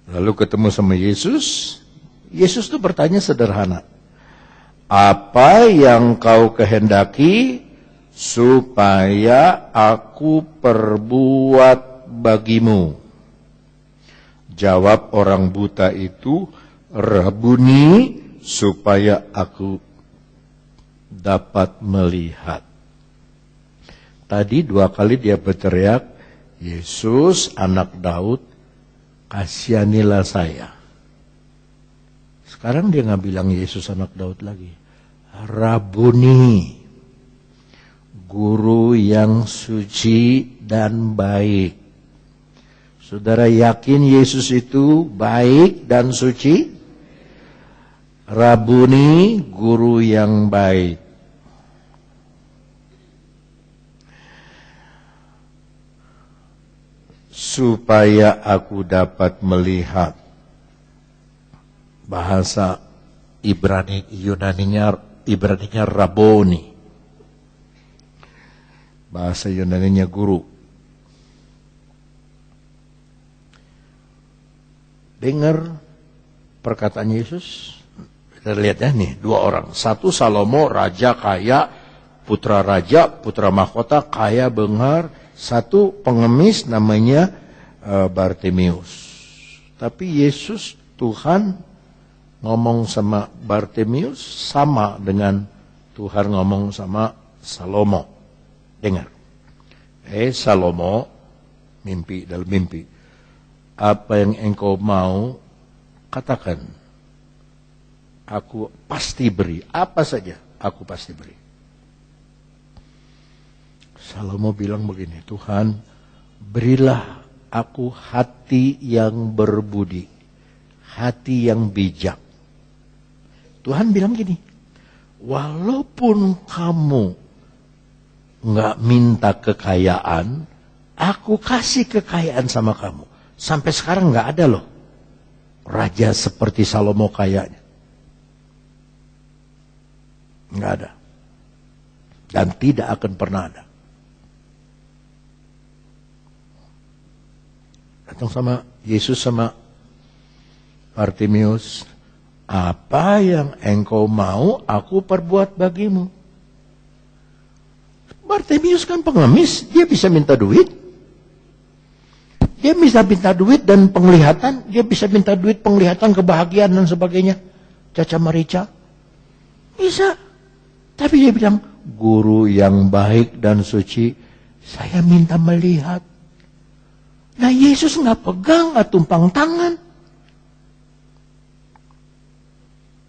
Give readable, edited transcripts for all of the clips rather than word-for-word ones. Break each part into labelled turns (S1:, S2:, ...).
S1: Lalu ketemu sama Yesus. Yesus tuh bertanya sederhana. Apa yang kau kehendaki supaya aku perbuat bagimu? Jawab orang buta itu, Rabuni, supaya aku dapat melihat. Tadi 2 kali dia berteriak, Yesus anak Daud, kasihanilah saya. Sekarang dia nggak bilang Yesus anak Daud lagi. Rabuni, guru yang suci dan baik. Saudara yakin Yesus itu baik dan suci? Rabuni, guru yang baik. Supaya aku dapat melihat. Bahasa Ibraninya Raboni. Bahasa Yunaninya guru. Dengar perkataan Yesus. Kita lihat ya nih, 2 orang. Satu Salomo, raja kaya, putra raja, putra mahkota, kaya benghar. Satu pengemis namanya Bartimeus. Tapi Yesus, Tuhan, ngomong sama Bartimeus sama dengan Tuhan ngomong sama Salomo. Dengar. Salomo, mimpi dalam mimpi. Apa yang engkau mau, katakan. Aku pasti beri. Apa saja, aku pasti beri. Salomo bilang begini, Tuhan, berilah aku hati yang berbudi, hati yang bijak. Tuhan bilang gini, walaupun kamu nggak minta kekayaan, aku kasih kekayaan sama kamu. Sampai sekarang nggak ada loh raja seperti Salomo kayanya. Nggak ada. Dan tidak akan pernah ada. Datang sama Yesus sama Bartimeus. Apa yang engkau mau aku perbuat bagimu. Bartimeus kan pengemis. Dia bisa minta duit. Dia bisa minta duit dan penglihatan. Dia bisa minta duit, penglihatan, kebahagiaan dan sebagainya. Caca marica. Bisa. Tapi dia bilang, guru yang baik dan suci, saya minta melihat. Nah Yesus nggak pegang, nggak tumpang tangan.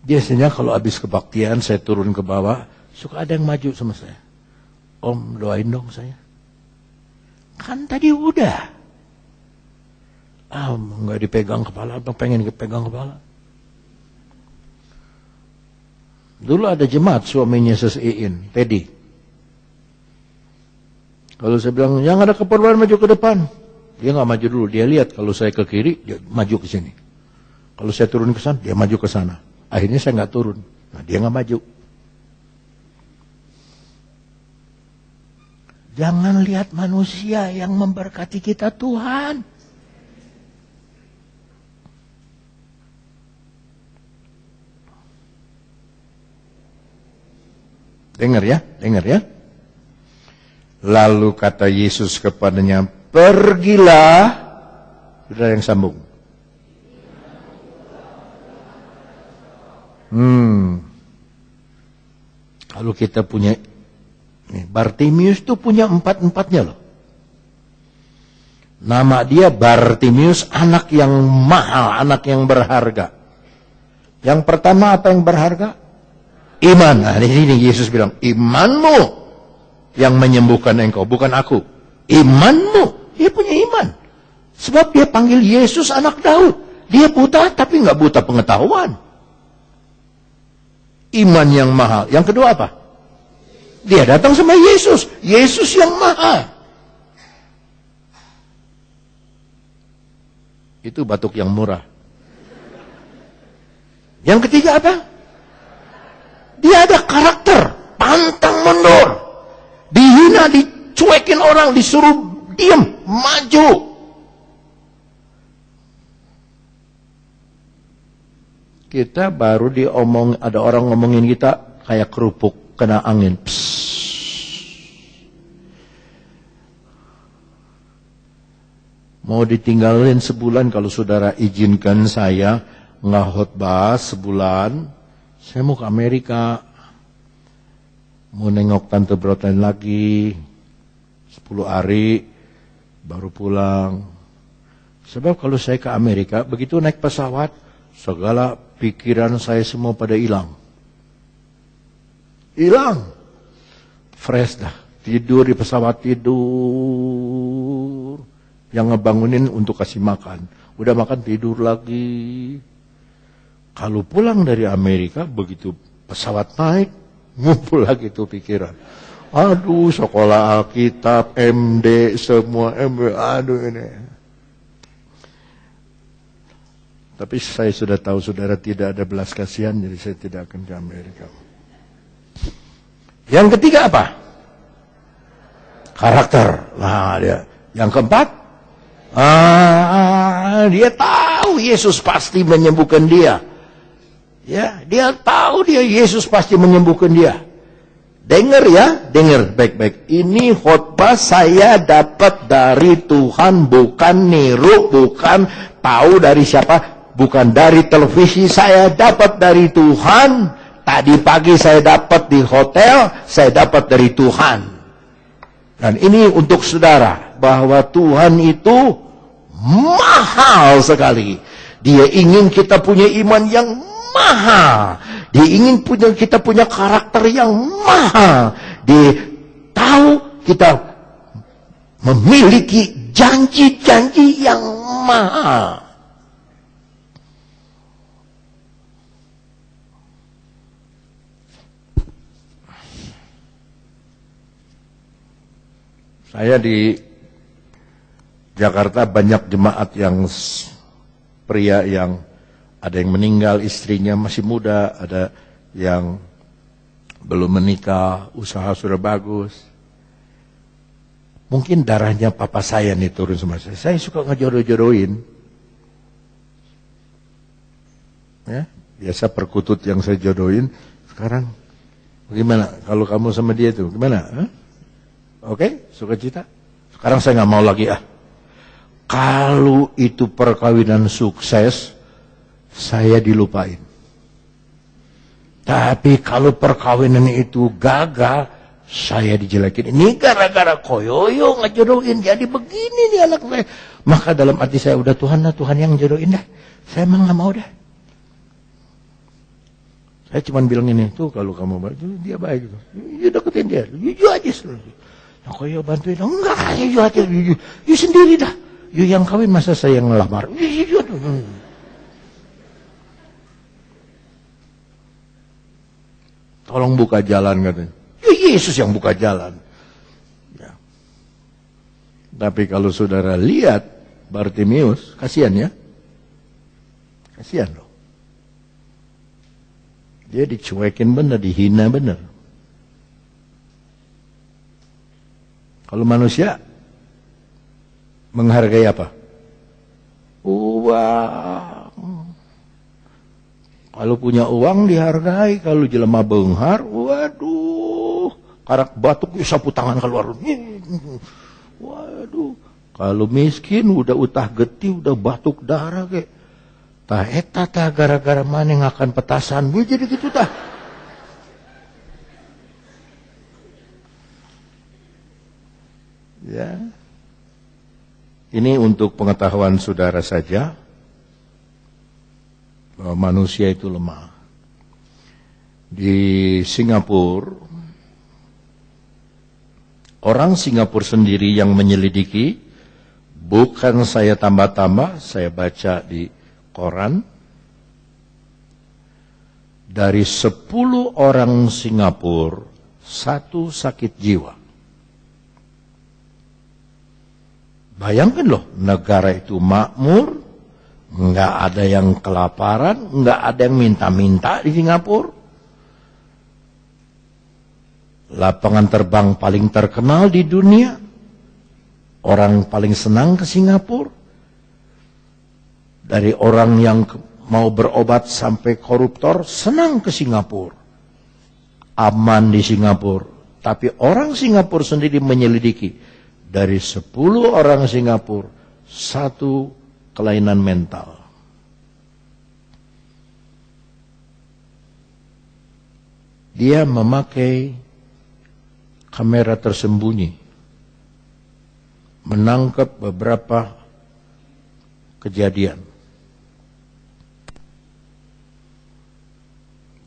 S1: Biasanya kalau habis kebaktian, saya turun ke bawah, suka ada yang maju sama saya. Om, doain dong saya. Kan tadi udah. Nggak dipegang kepala, abang pengen dipegang kepala. Dulu ada jemaat suaminya Iin, Teddy. Kalau saya bilang, yang ada keperluan maju ke depan. Dia nggak maju dulu, dia lihat kalau saya ke kiri, dia maju ke sini. Kalau saya turun ke sana, dia maju ke sana. Akhirnya saya nggak turun, nah dia nggak maju. Jangan lihat manusia yang memberkati kita Tuhan. Dengar ya, dengar ya. Lalu kata Yesus kepadanya, pergilah. Sudah yang sambung. Kalau kita punya, Bartimeus itu punya 4-4-nya loh. Nama dia Bartimeus, anak yang mahal, anak yang berharga. Yang pertama apa yang berharga? Iman. Nah, di sini Yesus bilang, imanmu yang menyembuhkan engkau, bukan aku. Imanmu. Dia punya iman. Sebab dia panggil Yesus anak Daud. Dia buta tapi nggak buta pengetahuan. Iman yang mahal. Yang kedua apa? Dia datang sama Yesus. Yesus yang mahal. Itu batuk yang murah. Yang ketiga apa? Dia ada karakter, pantang mundur. Dihina, dicuekin orang, disuruh diam, maju. Kita baru ada orang ngomongin kita kayak kerupuk kena angin. Mau ditinggalin sebulan kalau saudara izinkan saya khotbah sebulan. Saya mau ke Amerika. Mau nengok Tante Broten lagi. 10 hari baru pulang. Sebab kalau saya ke Amerika, begitu naik pesawat, segala pikiran saya semua pada hilang. Hilang. Fresh dah. Tidur di pesawat, tidur. Yang ngebangunin untuk kasih makan. Udah makan, tidur lagi. Kalau pulang dari Amerika, begitu pesawat naik, ngumpul lagi tuh pikiran. Aduh, sekolah Alkitab, MD, semua MD, aduh ini. Tapi saya sudah tahu saudara tidak ada belas kasihan, jadi saya tidak akan ke Amerika. Yang ketiga apa? Karakter. Nah, dia. Yang keempat? Dia tahu Yesus pasti menyembuhkan dia. Ya, dia tahu Yesus pasti menyembuhkan dia. Dengar ya, dengar baik-baik. Ini khotbah saya dapat dari Tuhan, bukan niru, bukan tahu dari siapa, bukan dari televisi, saya dapat dari Tuhan. Tadi pagi saya dapat di hotel, saya dapat dari Tuhan. Dan ini untuk saudara, bahwa Tuhan itu mahal sekali. Dia ingin kita punya iman yang mahal. Dia ingin kita punya karakter yang mahal. Dia tahu kita memiliki janji-janji yang mahal. Saya di Jakarta banyak jemaat yang pria yang ada yang meninggal, istrinya masih muda, ada yang belum menikah, usaha sudah bagus. Mungkin darahnya papa saya nih turun sama saya. Saya suka ngejodoh-jodohin. Ya, biasa perkutut yang saya jodohin. Sekarang bagaimana kalau kamu sama dia itu? Gimana? Oke, sukacita. Sekarang saya nggak mau lagi Kalau itu perkawinan sukses, saya dilupain. Tapi kalau perkawinan itu gagal, saya dijelekin. Ini gara-gara koyoyo ngejodohin, jadi begini nih anak saya. Maka dalam hati saya, udah Tuhan yang jodohin dah. Saya emang nggak mau dah. Saya cuma bilang ini, tuh kalau kamu baik, dia baik. You deketin dia, you aja selalu. Nah, koyo bantuin, enggak, you aja, you sendiri dah. You yang kawin, masa saya yang ngelamar. Tolong buka jalan katanya. Yesus yang buka jalan. Ya. Tapi kalau saudara lihat Bartimius, kasihan ya. Kasihan loh. Dia dicuekin bener, dihina bener. Kalau manusia menghargai apa? Uang. Kalau punya uang dihargai, kalau jelema beunghar, waduh, karak batuk sapu tangan keluar. Waduh, kalau miskin udah utah getih, udah batuk darah ke. Tah eta tah gara-gara mana ngakan petasan, jadi gitu tah. Ya. Ini untuk pengetahuan saudara saja, bahwa manusia itu lemah. Di Singapura, orang Singapura sendiri yang menyelidiki, bukan saya tambah-tambah, saya baca di koran, dari 10 orang Singapura, 1 sakit jiwa. Bayangkan loh, negara itu makmur, nggak ada yang kelaparan, nggak ada yang minta-minta di Singapura. Lapangan terbang paling terkenal di dunia, orang paling senang ke Singapura. Dari orang yang mau berobat sampai koruptor, senang ke Singapura. Aman di Singapura. Tapi orang Singapura sendiri menyelidiki. Dari 10 orang Singapura, 1 kelainan mental. Dia memakai kamera tersembunyi. Menangkap beberapa kejadian.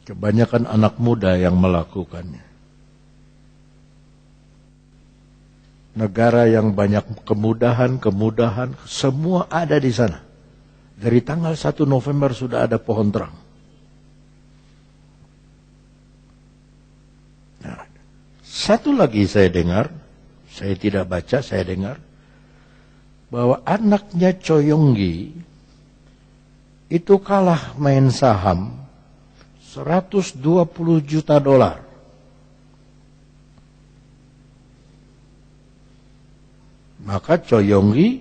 S1: Kebanyakan anak muda yang melakukannya. Negara yang banyak kemudahan, semua ada di sana. Dari tanggal 1 November sudah ada pohon terang. Nah, satu lagi saya dengar, saya tidak baca, saya dengar, bahwa anaknya Choi Yong-gi itu kalah main saham $120 juta. Maka Choi Yong-gi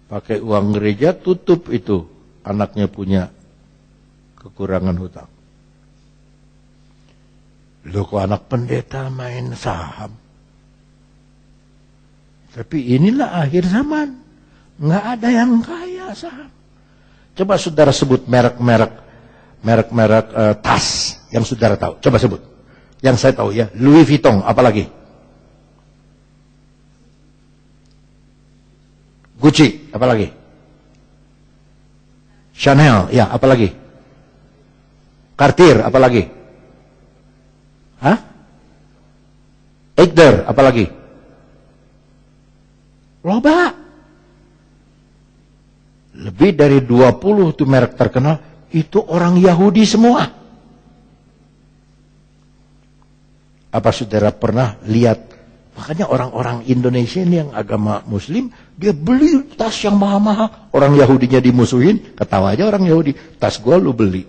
S1: pakai uang gereja tutup itu anaknya punya kekurangan hutang. Loh, kok anak pendeta main saham? Tapi inilah akhir zaman. Nggak ada yang kaya saham. Coba saudara sebut merek-merek tas yang saudara tahu. Coba sebut. Yang saya tahu ya, Louis Vuitton, apalagi? Gucci, apalagi? Chanel, ya, apalagi? Cartier, apalagi? Hah? Eider, apalagi? Loba. Lebih dari 20 itu merek terkenal, itu orang Yahudi semua. Apa saudara pernah lihat? Makanya orang-orang Indonesia ini yang agama Muslim, dia beli tas yang mahal-mahal. Orang Yahudinya dimusuhin, ketawa aja orang Yahudi. Tas gua lu beli.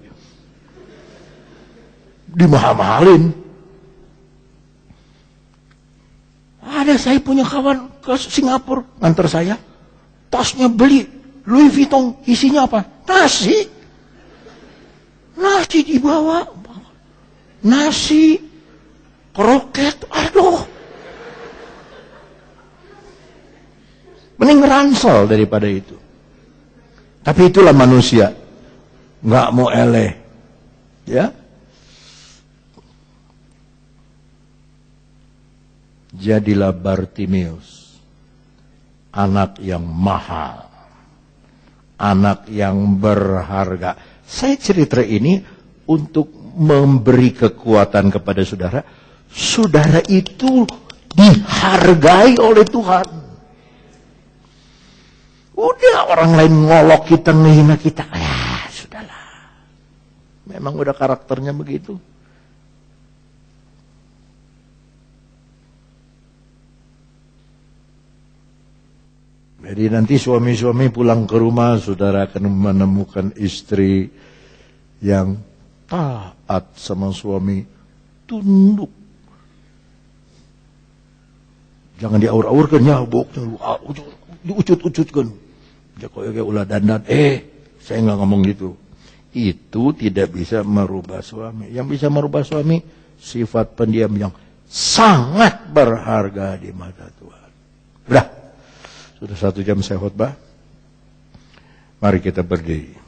S1: Dimahal-mahalin. Ada saya punya kawan ke Singapura, nganter saya. Tasnya beli, Louis Vuitton, isinya apa? Nasi. Nasi dibawa. Nasi. Kroket, aduh. Mending ransel daripada itu. Tapi itulah manusia. Nggak mau eleh. Ya. Jadilah Bartimeus. Anak yang mahal. Anak yang berharga. Saya cerita ini untuk memberi kekuatan kepada saudara. Saudara itu dihargai oleh Tuhan. Udah orang lain ngolok kita, ngehina kita. Ya, sudahlah. Memang udah karakternya begitu. Jadi nanti suami-suami pulang ke rumah, saudara akan menemukan istri yang taat sama suami, tunduk. Jangan diaur-aurkan ya, diucut-ucutkan. Jakoya ulah dandan, saya nggak ngomong gitu. Itu tidak bisa merubah suami. Yang bisa merubah suami, sifat pendiam yang sangat berharga di mata Tuhan. Sudah 1 jam saya khotbah. Mari kita berdiri.